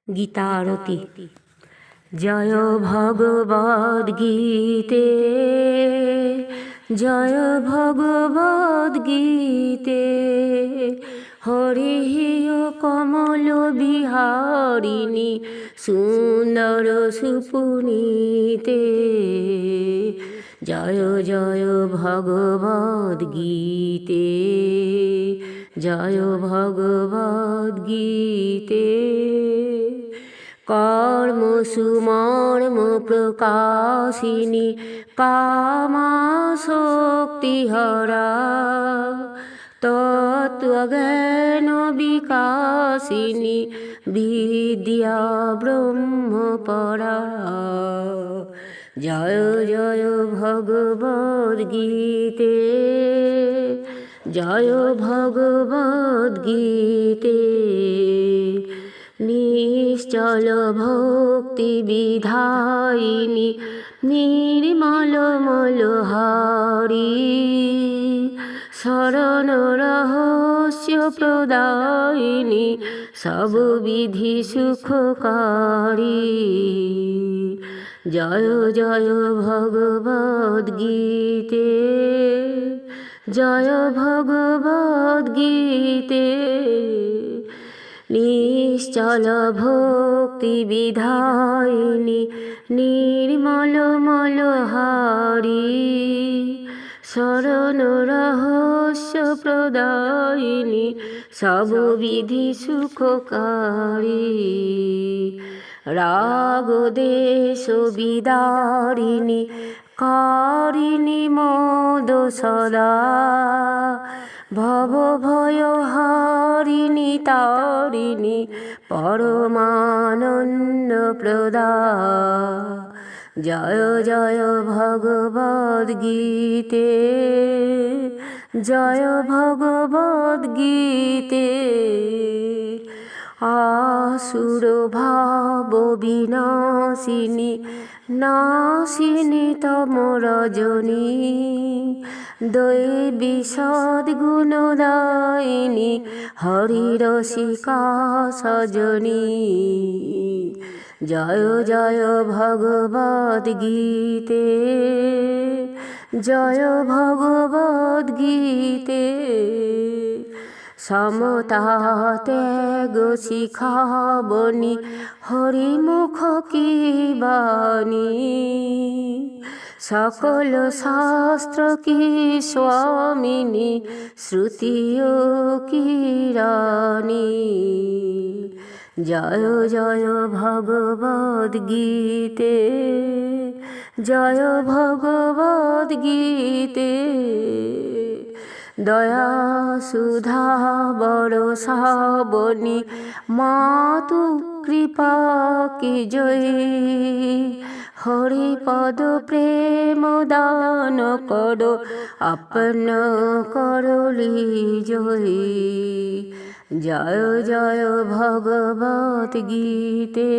গীতা আরতি। জয় ভগবদ গীতে, জয় ভগবদ গীতে, হরি কমল বিহারিণী সুন্দর সুপুনীতে। জয় জয় ভগবদ গীতে, জয় ভগবদ গীতে। কর্ম সুমর্ম প্রকাশিনী কামা শক্তিহরা, তত্ত্বজ্ঞান বিকাশিনী বিদ্যা ব্রহ্মপরা। জয় জয় ভগবদ গীতে, জয় ভগবদ গীতে। নিশ্চল ভক্তি বিধায়িনী নির্মল মলহারি, শরণ রহস্য প্রদায়িনী সব বিধি সুখকারী। জয় জয় ভগবদ গীতে, জয় ভগবদ গীতে। নিশ্চল ভক্তি বিধায়িনী নির্মল মলহারি, শরণ রহস্য প্রদায়িনী সব বিধি সুখকারী। রাগ দেশ বিদারিণী কারিণী মোদ সদা, ভব ভয় হারিণী তারিণী পরমানন্দ প্রদা। জয় জয় ভগবদ গীতে, জয় ভগবদ গীতে। আসুর ভাব বিনাশিনী নাশিনী তম রজনী, দৈবী সদ্গুণদায়িনী হরি রসিকা সজনী। জয় জয় ভগবদ গীতে, জয় ভগবদ গীতে। সমতা ত্যাগ শিখাবনি হরিমুখ কি বাণী, সকল শাস্ত্র কি স্বামিনী শ্রুতি ও কি রানী। জয় জয় ভগবদ গীতে, জয় ভগবদ গীতে। দয়া সুধা বরসাবনি মাতু কৃপা কি জয়ী, হরিপদ প্রেম দান করো আপন করলি জয়ী। জয় জয় ভগবদ গীতে,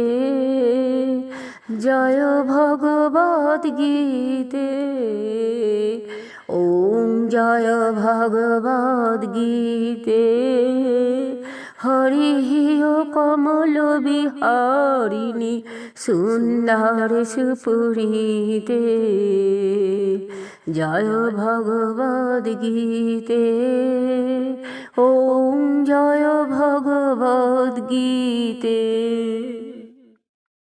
জয় ভগবদ গীতে। ওম জয় ভগবদ গীতে, হরি কমল বিহারিণী সুন্দর সুপুরীতে। জয় ভগবদ গীতে, ওম জয় ভগবদ গীতে।